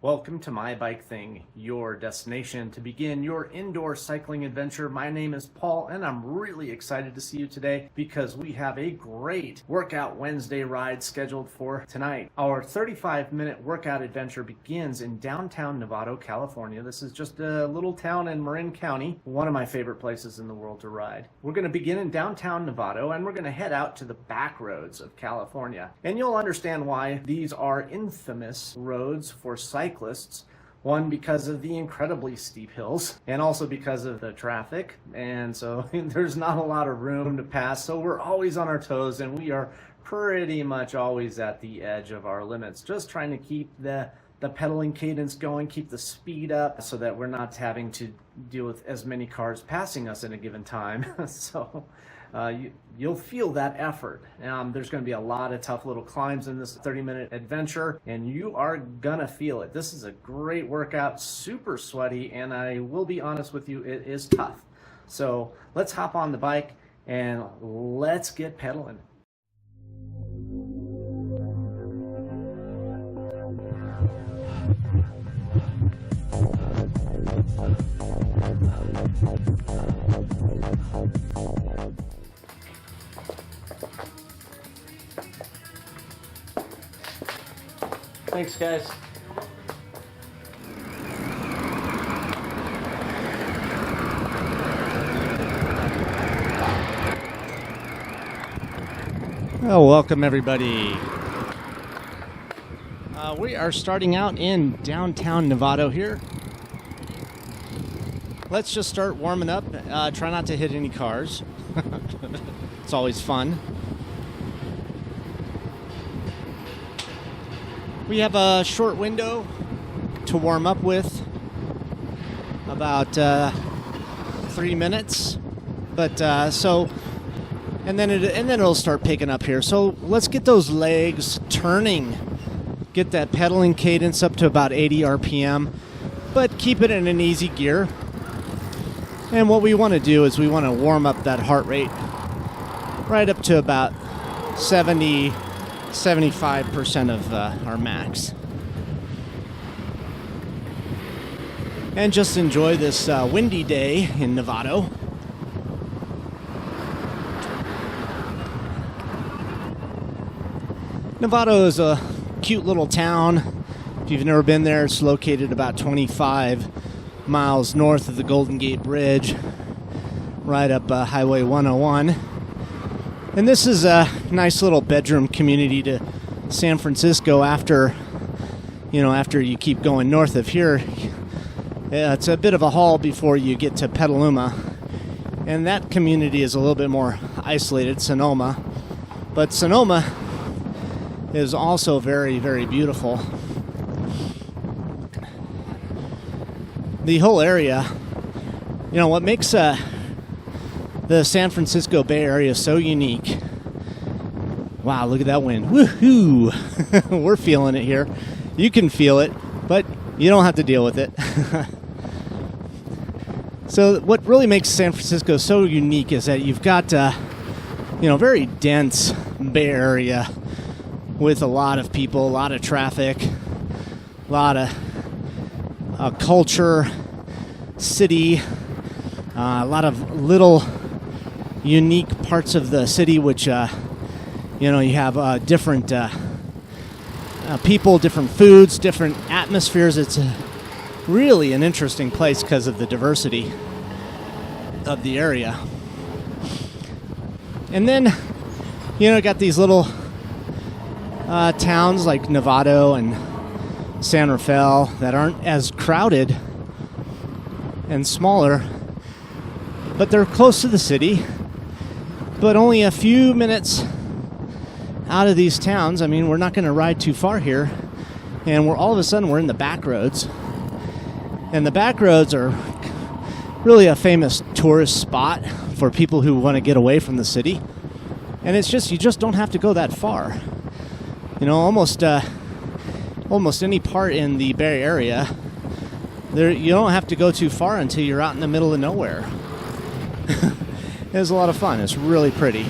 Welcome to My Bike Thing, your destination to begin your indoor cycling adventure. My name is Paul, and I'm really excited to see you today because we have a great Workout Wednesday ride scheduled for tonight. Our 35-minute workout adventure begins in downtown Novato, California. This is just a little town in Marin County, one of my favorite places in the world to ride. We're going to begin in downtown Novato, and we're going to head out to the back roads of California. And you'll understand why these are infamous roads for cyclists. One, because of the incredibly steep hills, and also because of the traffic, and so there's not a lot of room to pass, so we're always on our toes, and we are pretty much always at the edge of our limits, just trying to keep the pedaling cadence going, keep the speed up, so that we're not having to deal with as many cars passing us in a given time. So you'll feel that effort. There's going to be a lot of tough little climbs in this 30-minute adventure, and you are gonna feel it. This is a great workout, super sweaty, and I will be honest with you, it is tough. So let's hop on the bike and let's get pedaling. Thanks, guys. Well, welcome everybody. We are starting out in downtown Novato here. Let's just start warming up. Try not to hit any cars. It's always fun. We have a short window to warm up with, about 3 minutes, but and then it'll start picking up here. So let's get those legs turning, get that pedaling cadence up to about 80 RPM, but keep it in an easy gear. And what we want to do is we want to warm up that heart rate right up to about 75% of our max. And just enjoy this windy day in Novato. Novato is a cute little town. If you've never been there, it's located about 25 miles north of the Golden Gate Bridge, right up Highway 101. And this is a nice little bedroom community to San Francisco after you keep going north of here. It's a bit of a haul before you get to Petaluma. And that community is a little bit more isolated, Sonoma. But Sonoma is also very, very beautiful. The whole area, what makes the San Francisco Bay Area so unique. Wow, look at that wind. Woohoo! We're feeling it here. You can feel it, but you don't have to deal with it. So what really makes San Francisco so unique is that you've got very dense Bay Area with a lot of people, a lot of traffic, a lot of culture, city, a lot of little unique parts of the city, which you have different people, different foods, different atmospheres. It's really an interesting place because of the diversity of the area. And then got these little towns like Novato and San Rafael that aren't as crowded and smaller, but they're close to the city, but only a few minutes out of these towns. I mean, we're not going to ride too far here, and all of a sudden we're in the back roads. And the back roads are really a famous tourist spot for people who want to get away from the city. And it's just, you just don't have to go that far. Almost any part in the Bay Area, you don't have to go too far until you're out in the middle of nowhere. It's a lot of fun. It's really pretty.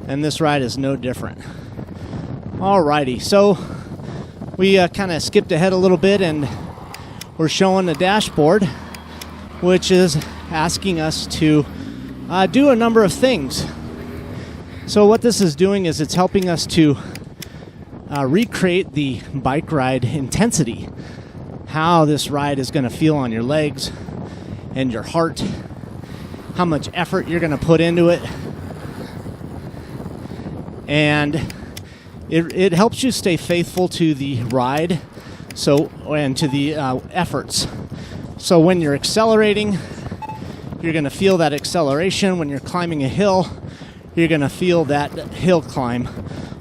And this ride is no different. Alrighty, so we kind of skipped ahead a little bit, and we're showing the dashboard, which is asking us to do a number of things. So what this is doing is it's helping us to recreate the bike ride intensity, how this ride is going to feel on your legs and your heart, how much effort you're going to put into it. And it helps you stay faithful to the ride, and to the efforts. So when you're accelerating, you're going to feel that acceleration. When you're climbing a hill, you're going to feel that hill climb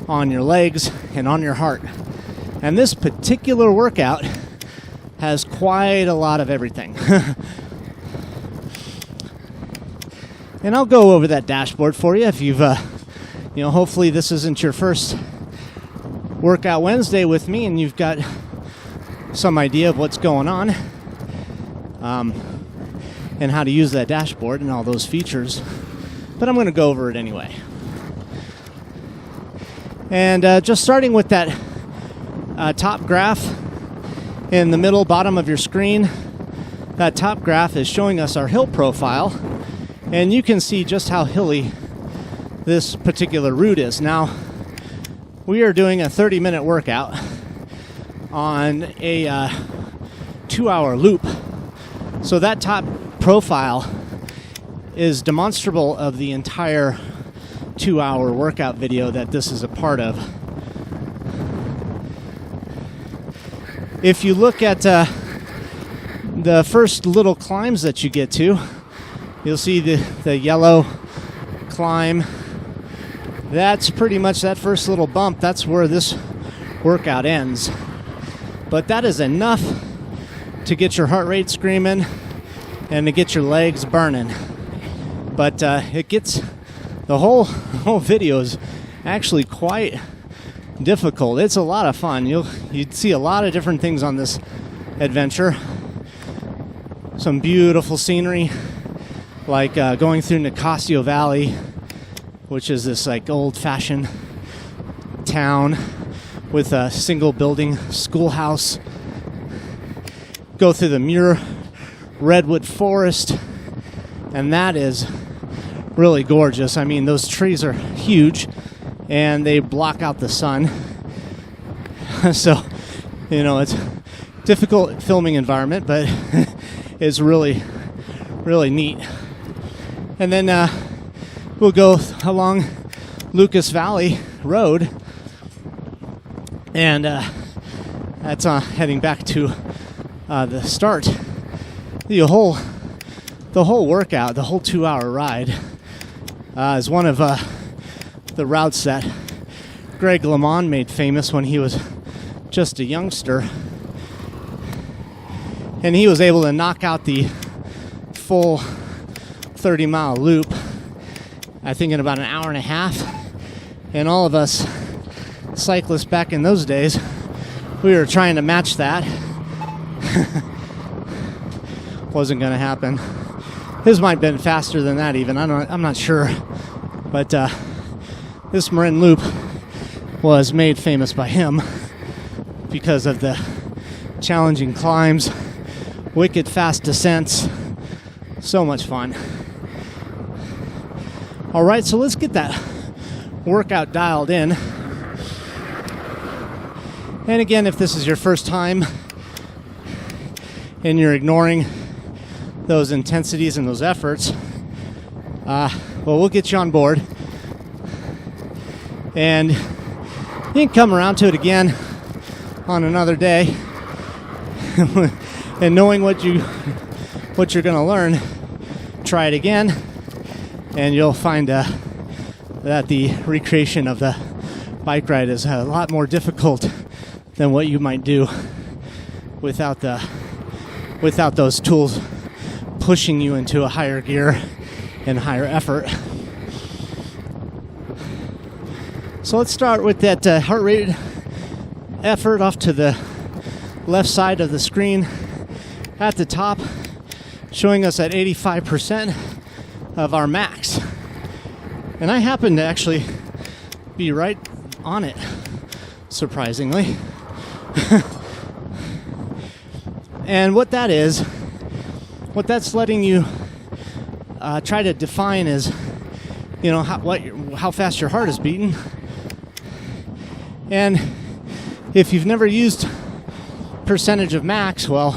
on your legs and on your heart. And this particular workout has quite a lot of everything. And I'll go over that dashboard for you if you've, hopefully this isn't your first Workout Wednesday with me and you've got some idea of what's going on, and how to use that dashboard and all those features. But I'm going to go over it anyway. And just starting with that top graph in the middle bottom of your screen, that top graph is showing us our hill profile, and you can see just how hilly this particular route is. Now, we are doing a 30-minute workout on a 2-hour loop. So that top profile is demonstrable of the entire 2-hour workout video that this is a part of. If you look at the first little climbs that you get to, you'll see the yellow climb. That's pretty much that first little bump. That's where this workout ends. But that is enough to get your heart rate screaming and to get your legs burning. But it gets, the whole video is actually quite difficult. It's a lot of fun. You'd see a lot of different things on this adventure. Some beautiful scenery, like going through Nicasio Valley, which is this like old-fashioned town with a single building schoolhouse. Go through the Muir redwood forest, and that is really gorgeous. I mean, those trees are huge and they block out the sun. So, it's a difficult filming environment, but it's really, really neat. And then we'll go along Lucas Valley Road, and that's heading back to the start. The whole workout, the whole 2-hour ride, is one of the routes that Greg LeMond made famous when he was just a youngster, and he was able to knock out the full 30-mile loop, I think, in about an hour and a half. And all of us cyclists back in those days, we were trying to match that. Wasn't going to happen. His might have been faster than that even. I'm not sure. But this Marin Loop was made famous by him because of the challenging climbs, wicked fast descents. So much fun. All right, so let's get that workout dialed in. And again, if this is your first time and you're ignoring those intensities and those efforts, we'll get you on board. And you can come around to it again on another day. And knowing what you're going to learn, try it again, and you'll find that the recreation of the bike ride is a lot more difficult than what you might do without those tools pushing you into a higher gear and higher effort. So let's start with that heart rate effort off to the left side of the screen at the top, showing us at 85% of our max. And I happen to actually be right on it, surprisingly. And what that's letting you try to define is, how fast your heart is beating. And if you've never used percentage of max, well,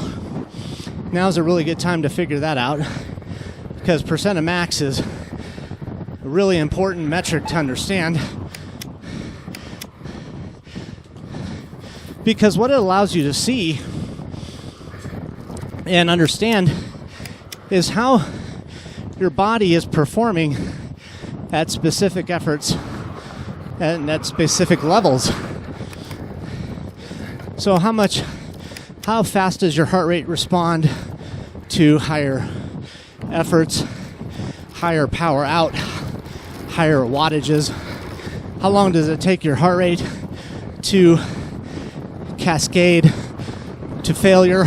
now's a really good time to figure that out, because percent of max is a really important metric to understand, because what it allows you to see and understand is how your body is performing at specific efforts and at specific levels. So how fast does your heart rate respond to higher efforts, higher power out, higher wattages? How long does it take your heart rate to cascade to failure?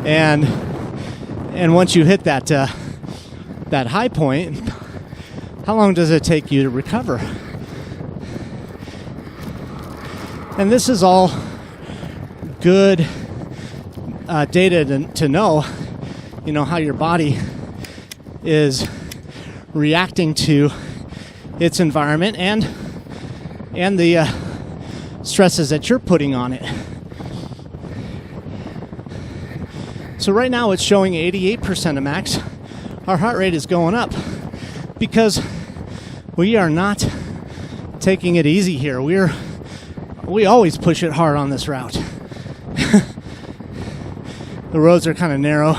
And once you hit that high point, how long does it take you to recover? And this is all good data to know, how your body is reacting to its environment and the stresses that you're putting on it. So right now it's showing 88% of max. Our heart rate is going up because we are not taking it easy here. We always push it hard on this route. The roads are kind of narrow.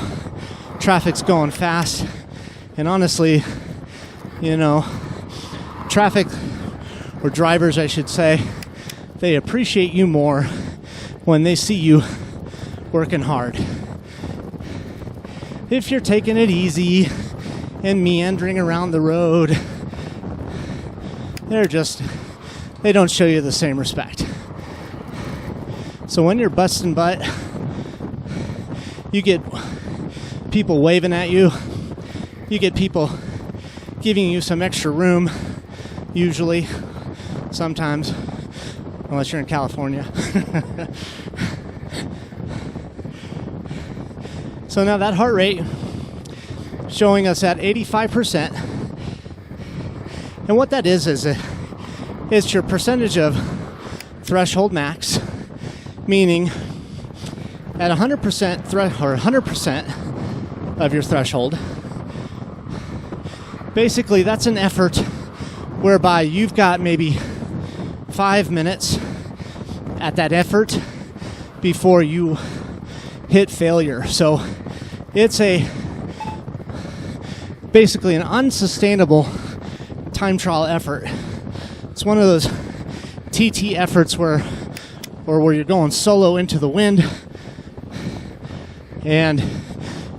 Traffic's going fast. And honestly, traffic, or drivers I should say, they appreciate you more when they see you working hard. If you're taking it easy and meandering around the road, they don't show you the same respect. So when you're busting butt, you get people waving at you. You get people giving you some extra room, usually, sometimes, unless you're in California. So now that heart rate showing us at 85%. And what that is it's your percentage of threshold max, meaning at 100% or 100% of your threshold. Basically, that's an effort whereby you've got maybe 5 minutes at that effort before you hit failure. So it's basically an unsustainable time trial effort. It's one of those TT efforts where you're going solo into the wind and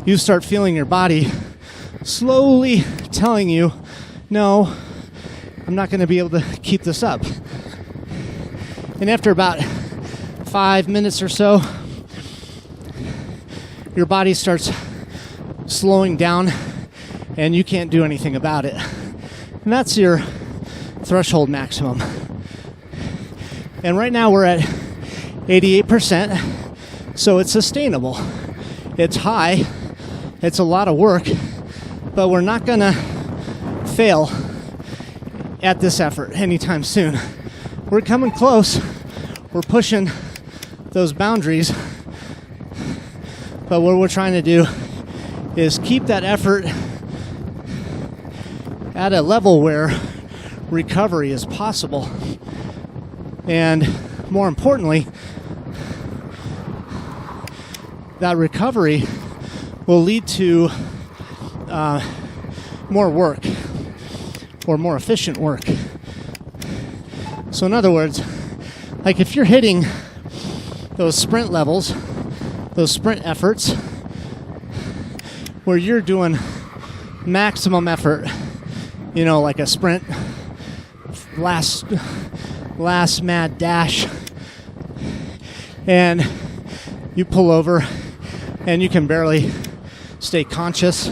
you start feeling your body slowly telling you, no, I'm not going to be able to keep this up. And after about 5 minutes or so, your body starts slowing down and you can't do anything about it. And that's your threshold maximum. And right now we're at 88%, so it's sustainable. It's high, it's a lot of work, but we're not gonna fail at this effort anytime soon. We're coming close, we're pushing those boundaries, but what we're trying to do is keep that effort at a level where recovery is possible. And more importantly, that recovery will lead to more work or more efficient work. So in other words, like if you're hitting those sprint levels, those sprint efforts, where you're doing maximum effort, like a sprint, last mad dash, and you pull over and you can barely stay conscious.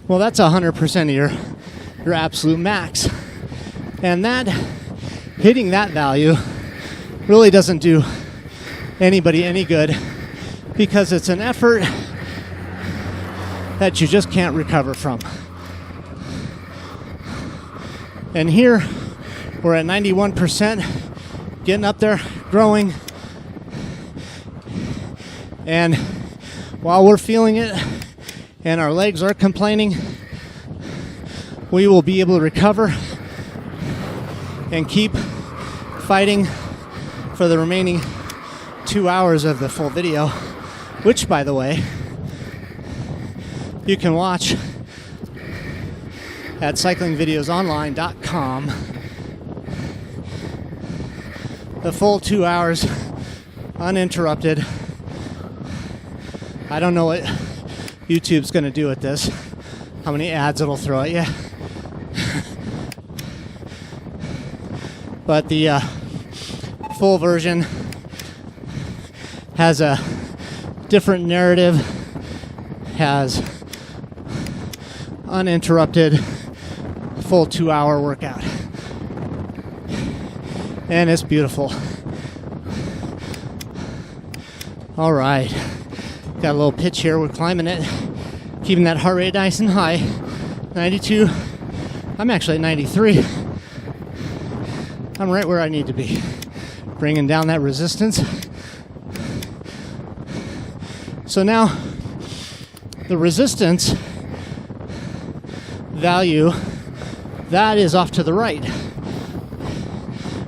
Well, that's 100% of your absolute max. And that hitting that value really doesn't do anybody any good, because it's an effort that you just can't recover from. And here we're at 91%, getting up there, growing. And while we're feeling it and our legs are complaining, we will be able to recover and keep fighting for the remaining 2 hours of the full video, which, by the way, you can watch at cyclingvideosonline.com. The full 2 hours uninterrupted. I don't know what YouTube's going to do with this, how many ads it'll throw at you. But the full version has a different narrative, has uninterrupted full 2 hour workout. And it's beautiful. All right. Got a little pitch here. We're climbing it. Keeping that heart rate nice and high. 92. I'm actually at 93. I'm right where I need to be. Bringing down that resistance. So now, the resistance value, that is off to the right,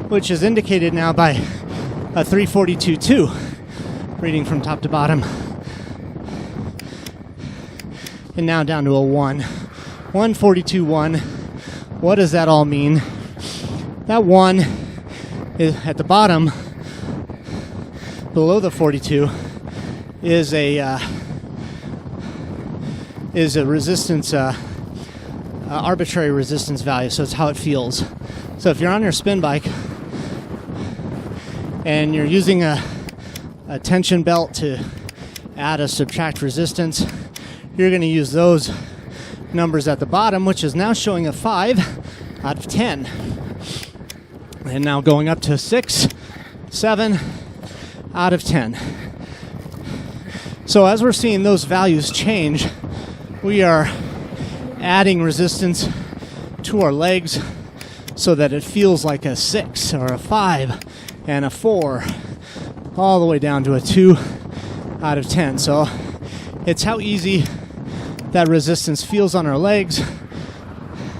which is indicated now by a 342.2 reading from top to bottom. And now down to a 1. 142.1. What does that all mean? That 1 is at the bottom, below the 42, is a resistance, arbitrary resistance value. So it's how it feels. So if you're on your spin bike and you're using a tension belt to add or subtract resistance, you're going to use those numbers at the bottom, which is now showing a 5 out of 10. And now going up to 6, 7 out of 10. So as we're seeing those values change, we are adding resistance to our legs so that it feels like a 6 or a 5 and a 4, all the way down to a 2 out of 10. So it's how easy that resistance feels on our legs.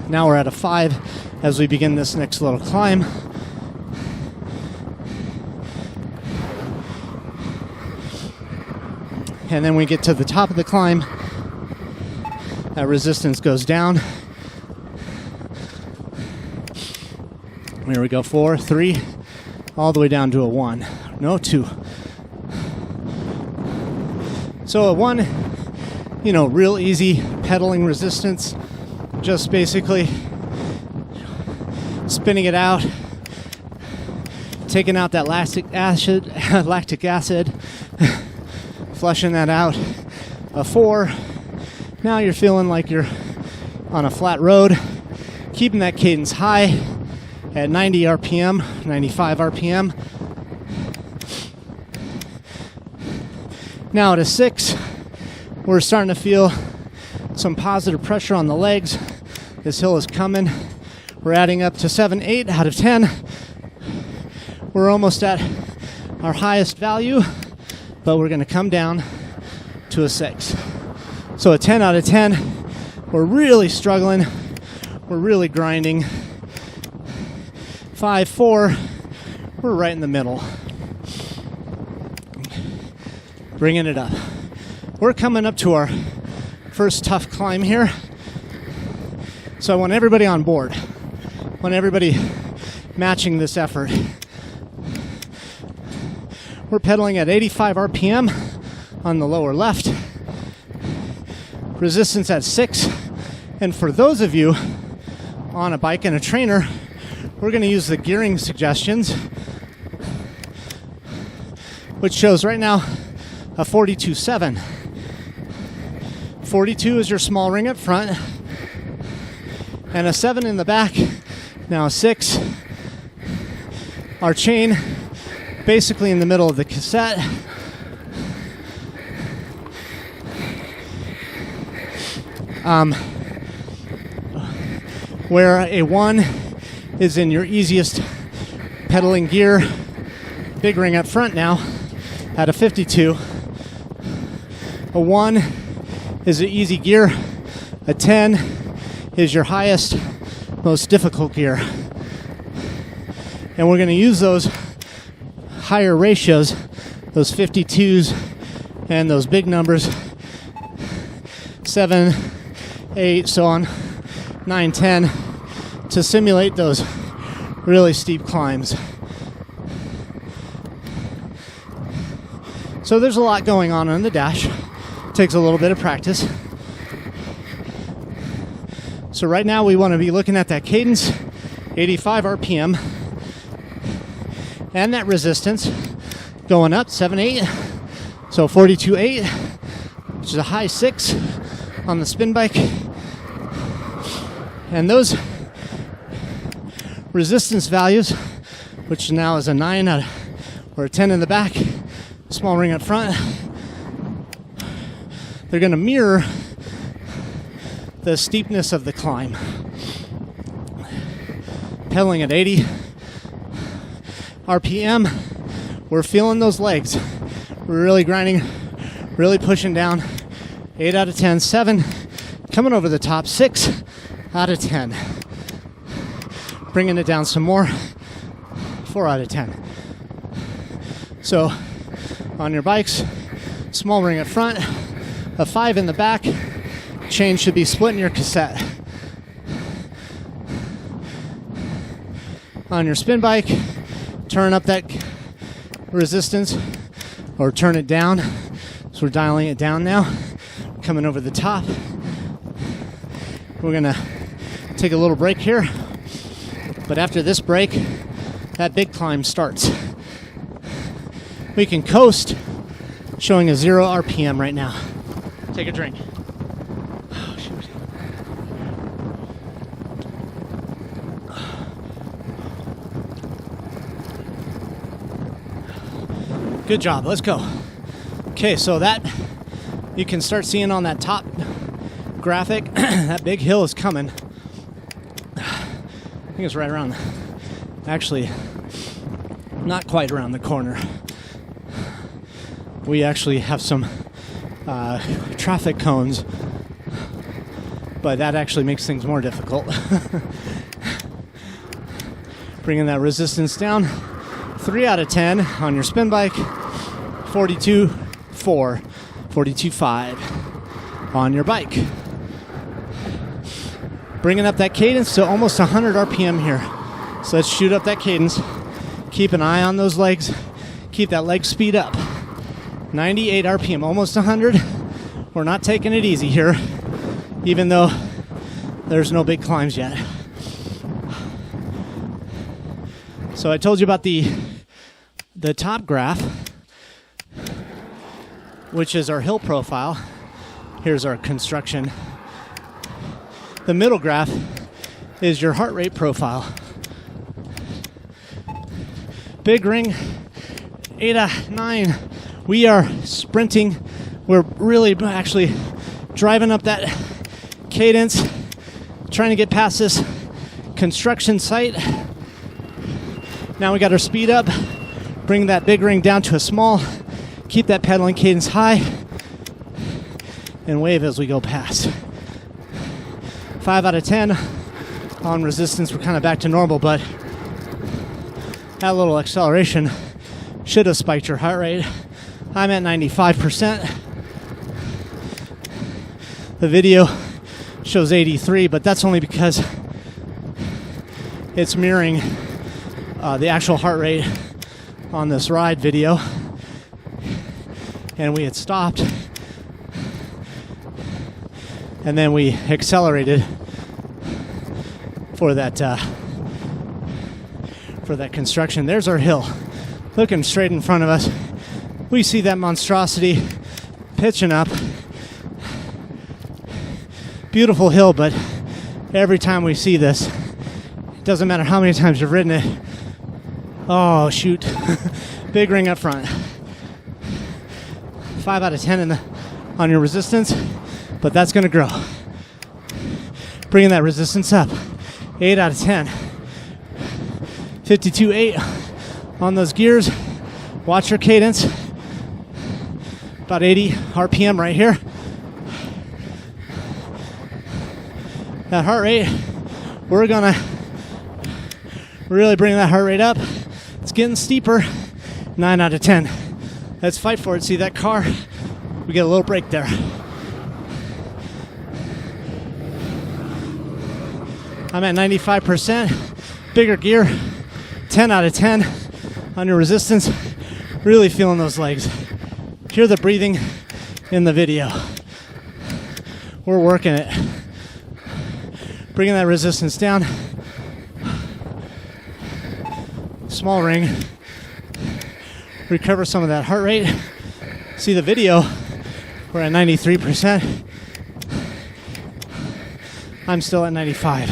Now we're at a 5 as we begin this next little climb. And then we get to the top of the climb, that resistance goes down. Here we go, 4, 3, all the way down to a 1. No, 2. So a 1, real easy pedaling resistance, just basically spinning it out, taking out that lactic acid, flushing that out. A 4, now you're feeling like you're on a flat road, keeping that cadence high at 90 RPM, 95 RPM. Now at a 6, we're starting to feel some positive pressure on the legs. This hill is coming. We're adding up to 7, 8 out of 10. We're almost at our highest value, but we're going to come down to a 6. So a 10 out of 10. We're really struggling. We're really grinding. 5, 4. We're right in the middle. Bringing it up. We're coming up to our first tough climb here. So I want everybody on board. I want everybody matching this effort. We're pedaling at 85 RPM on the lower left. Resistance at 6. And for those of you on a bike and a trainer, we're going to use the gearing suggestions, which shows right now a 42.7. 42 is your small ring up front, and a 7 in the back. Now a 6, our chain basically in the middle of the cassette. Where a 1 is in your easiest pedaling gear, big ring up front now at a 52. A 1 is an easy gear. A 10 is your highest, most difficult gear. And we're going to use those higher ratios, those 52s and those big numbers, 7, 8, so on, 9, 10, to simulate those really steep climbs. So there's a lot going on the dash. Takes a little bit of practice. So right now we want to be looking at that cadence, 85 RPM, and that resistance going up, 7, 8, so 42, 8, which is a high 6 on the spin bike. And those resistance values, which now is a 9 or a 10 in the back, small ring up front, they're going to mirror the steepness of the climb. Pedaling at 80 RPM, we're feeling those legs. We're really grinding, really pushing down. 8 out of 10, 7, coming over the top, 6 out of 10. Bringing it down some more, 4 out of 10. So, on your bikes, small ring up front, a 5 in the back, chain should be split in your cassette. On your spin bike, turn up that resistance or turn it down. So we're dialing it down now, coming over the top. We're gonna take a little break here, but after this break, that big climb starts. We can coast, showing a 0 RPM right now. Take a drink. Oh, shoot. Good job, let's go. Okay, so that you can start seeing on that top graphic, that big hill is coming. I think it's right around, actually, not quite around the corner. We actually have some traffic cones, but that actually makes things more difficult. Bringing that resistance down, 3 out of 10 on your spin bike, 42.4, 42.5 on your bike. Bringing up that cadence to almost 100 RPM here. So let's shoot up that cadence. Keep an eye on those legs. Keep that leg speed up. 98 RPM, almost 100. We're not taking it easy here, even though there's no big climbs yet. So I told you about the top graph, which is our hill profile. Here's our construction. The middle graph is your heart rate profile. Big ring, 8 out of 9. We are sprinting. We're really actually driving up that cadence, trying to get past this construction site. Now we got our speed up, bring that big ring down to a small, keep that pedaling cadence high, and wave as we go past. 5 out of 10 on resistance. We're kind of back to normal, but that little acceleration should have spiked your heart rate. I'm at 95%. The video shows 83, but that's only because it's mirroring the actual heart rate on this ride video. And we had stopped, and then we accelerated for that construction. There's our hill, looking straight in front of us. We see that monstrosity pitching up. Beautiful hill, but every time we see this, it doesn't matter how many times you've ridden it, Oh, shoot. Big ring up front. 5 out of 10 on your resistance, but that's going to grow. Bringing that resistance up. 8 out of 10. 52.8 on those gears. Watch your cadence. About 80 RPM right here. That heart rate, we're going to really bring that heart rate up. It's getting steeper. 9 out of 10. Let's fight for it. See that car? We get a little break there. I'm at 95%. Bigger gear. 10 out of 10 on your resistance. Really feeling those legs. Hear the breathing in the video. We're working it. Bringing that resistance down. Small ring. Recover some of that heart rate. See the video. We're at 93%. I'm still at 95.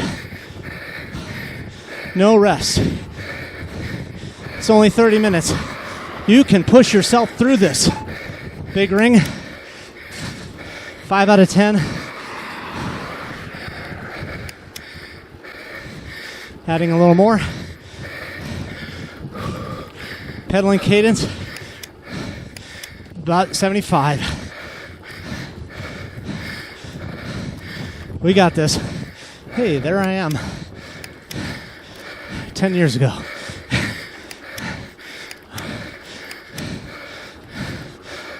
No rest. It's only 30 minutes. You can push yourself through this. Big ring. 5 out of 10. Adding a little more. Pedaling cadence. About 75. We got this. Hey, there I am. 10 years ago.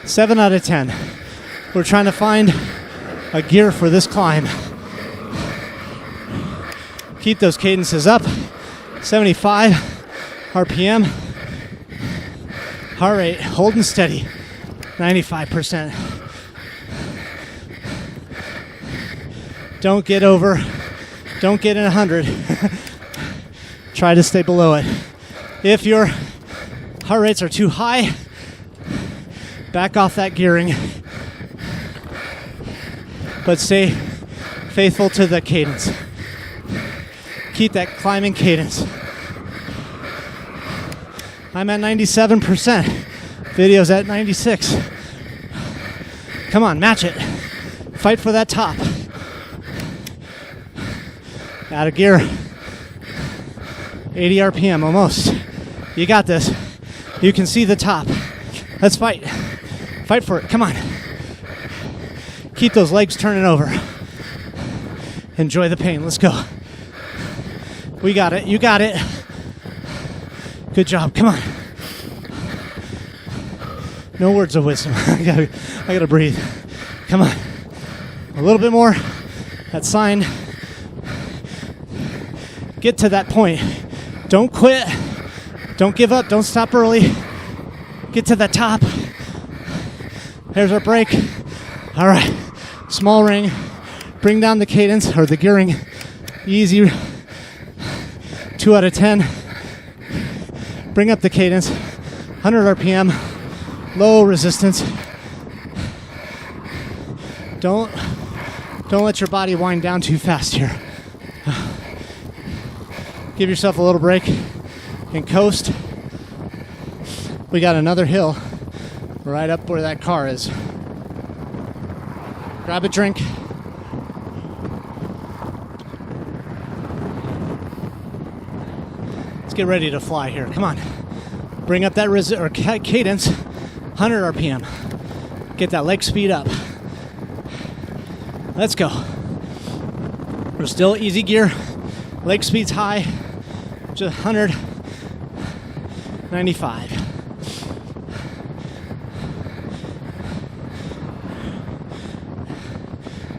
Seven out of 10. We're trying to find a gear for this climb. Keep those cadences up. 75 RPM. Heart rate holding steady. 95%. Don't get over. Don't get in 100. Try to stay below it. If your heart rates are too high, back off that gearing. But stay faithful to the cadence. Keep that climbing cadence. I'm at 97%. Video's at 96. Come on, match it. Fight for that top. Out of gear. 80 RPM almost. You got this. You can see the top. Let's fight. Fight for it. Come on. Keep those legs turning over. Enjoy the pain. Let's go. We got it. You got it. Good job. Come on. No words of wisdom. I gotta breathe. Come on. A little bit more. That sign. Get to that point. Don't quit. Don't give up. Don't stop early. Get to the top. There's our break. All right. Small ring. Bring down the cadence or the gearing. Easy. 2 out of 10. Bring up the cadence. 100 RPM. Low resistance. Don't let your body wind down too fast here. Give yourself a little break and coast. We got another hill right up where that car is. Grab a drink. Let's get ready to fly here. Come on. Bring up that cadence. 100 RPM. Get that leg speed up. Let's go. We're still easy gear. Leg speed's high. Just 195.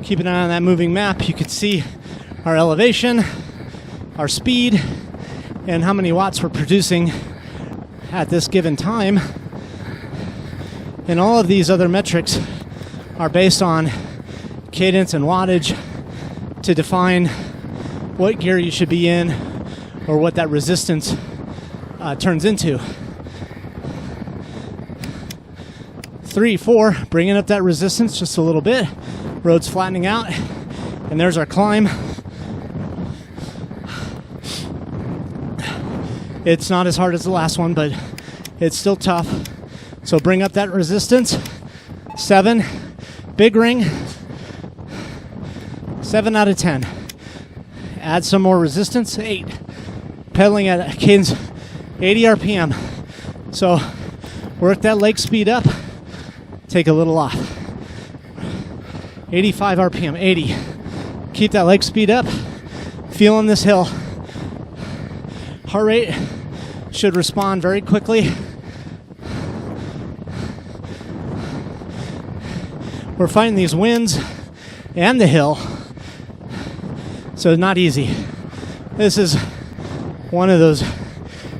Keep an eye on that moving map. You can see our elevation, our speed, and how many watts we're producing at this given time. And all of these other metrics are based on cadence and wattage to define what gear you should be in or what that resistance turns into. 3, 4, bringing up that resistance just a little bit. Road's flattening out, and there's our climb. It's not as hard as the last one, but it's still tough. So bring up that resistance. 7, big ring. 7 out of 10. Add some more resistance. 8. Pedaling at a cadence 80 RPM. So work that leg speed up. Take a little off. 85 RPM. 80. Keep that leg speed up. Feeling this hill. Heart rate should respond very quickly. We're fighting these winds and the hill, so not easy. This is one of those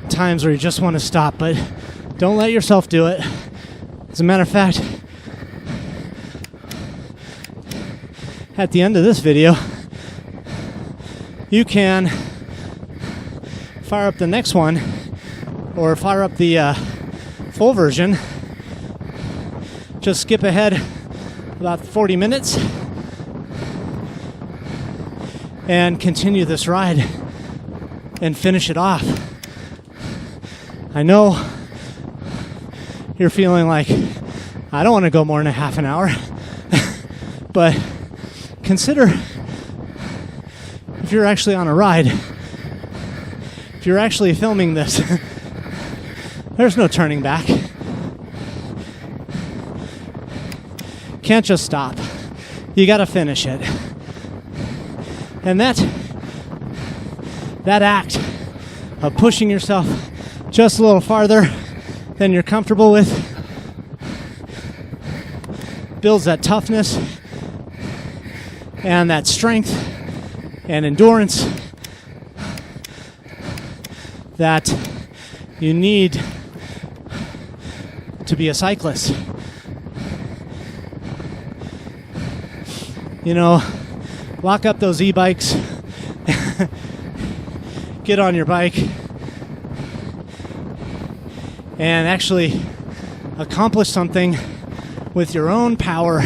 times where you just want to stop, but don't let yourself do it. As a matter of fact, at the end of this video, you can fire up the next one or fire up the full version. Just skip ahead about 40 minutes and continue this ride and finish it off. I know you're feeling like, I don't want to go more than a half an hour, but consider if you're actually on a ride, if you're actually filming this, there's no turning back. Can't just stop. You got to finish it. And that act of pushing yourself just a little farther than you're comfortable with builds that toughness and that strength and endurance that you need to be a cyclist. You know, lock up those e-bikes, get on your bike, and actually accomplish something with your own power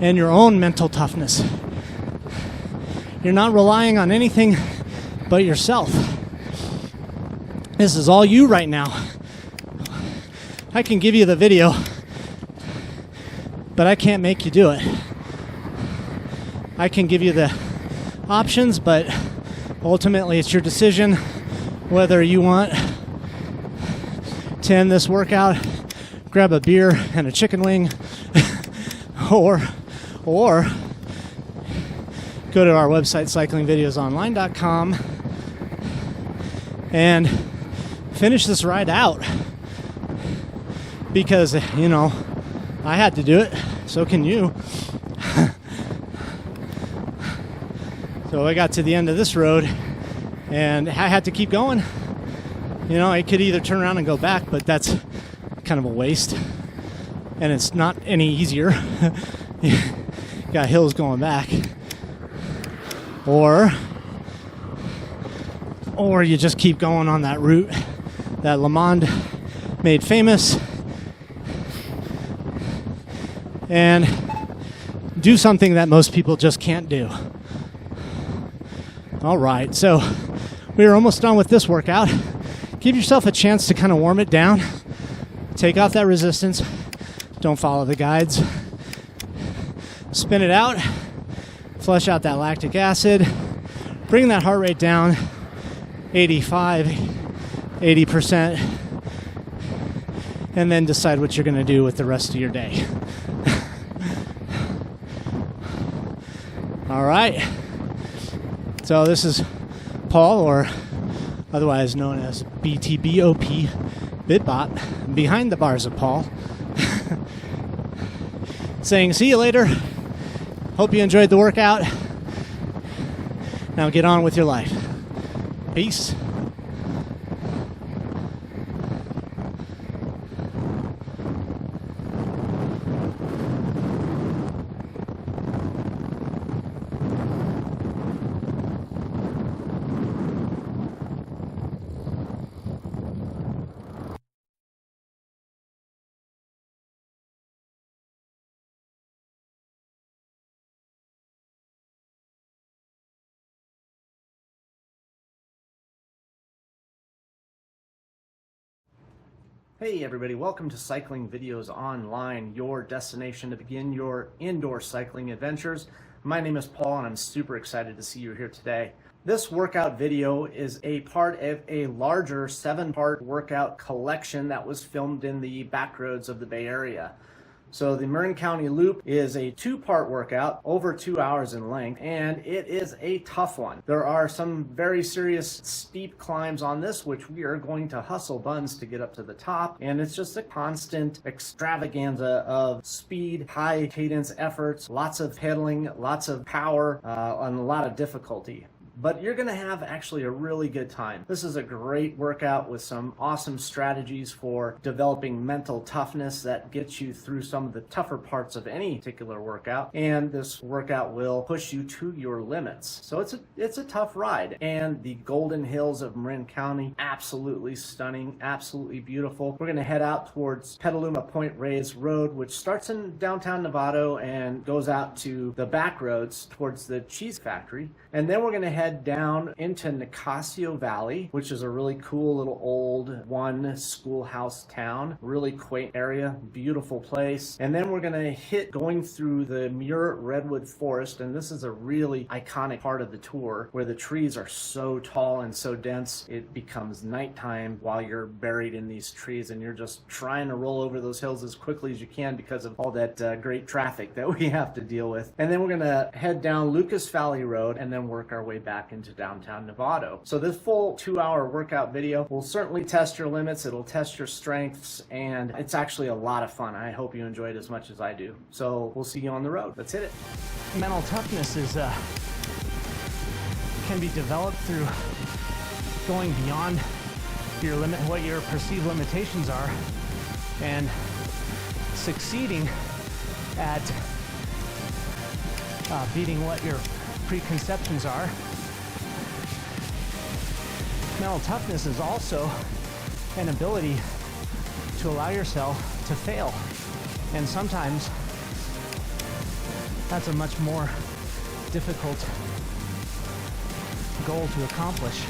and your own mental toughness. You're not relying on anything but yourself. This is all you right now. I can give you the video, but I can't make you do it. I can give you the options, but ultimately it's your decision whether you want to end this workout, grab a beer and a chicken wing, or go to our website, cyclingvideosonline.com, and finish this ride out. Because, you know, I had to do it, so can you. So I got to the end of this road, and I had to keep going. You know, I could either turn around and go back, but that's kind of a waste. And it's not any easier. Got hills going back. Or you just keep going on that route that Lamond made famous and do something that most people just can't do. All right, so we're almost done with this workout. Give yourself a chance to kind of warm it down. Take off that resistance. Don't follow the guides. Spin it out. Flush out that lactic acid. Bring that heart rate down. 85, 80%. And then decide what you're going to do with the rest of your day. All right. So this is Paul, or otherwise known as BTBOP, Bitbot, behind the bars of Paul, saying see you later. Hope you enjoyed the workout. Now get on with your life. Peace. Hey everybody, welcome to Cycling Videos Online, your destination to begin your indoor cycling adventures. My name is Paul and I'm super excited to see you here today. This workout video is a part of a larger 7-part workout collection that was filmed in the backroads of the Bay Area. So the Marin County Loop is a 2-part workout, over 2 hours in length, and it is a tough one. There are some very serious steep climbs on this, which we are going to hustle buns to get up to the top, and it's just a constant extravaganza of speed, high cadence efforts, lots of pedaling, lots of power, and a lot of difficulty. But you're going to have actually a really good time. This is a great workout with some awesome strategies for developing mental toughness that gets you through some of the tougher parts of any particular workout. And this workout will push you to your limits. So it's a tough ride. And the Golden Hills of Marin County, absolutely stunning, absolutely beautiful. We're going to head out towards Petaluma-Pt Reyes Road, which starts in downtown Novato and goes out to the back roads towards the cheese factory. And then we're going to head down into Nicasio Valley, which is a really cool little old one schoolhouse town, really quaint area, beautiful place. And then we're going to hit going through the Muir Redwood Forest, and this is a really iconic part of the tour where the trees are so tall and so dense it becomes nighttime while you're buried in these trees and you're just trying to roll over those hills as quickly as you can because of all that great traffic that we have to deal with. And then we're going to head down Lucas Valley Road and then work our way back into downtown Novato. So this full 2-hour workout video will certainly test your limits, it'll test your strengths, and it's actually a lot of fun. I hope you enjoy it as much as I do. So we'll see you on the road. Let's hit it. Mental toughness is can be developed through going beyond your limit, what your perceived limitations are, and succeeding at beating what your preconceptions are. Mental toughness is also an ability to allow yourself to fail. And sometimes that's a much more difficult goal to accomplish.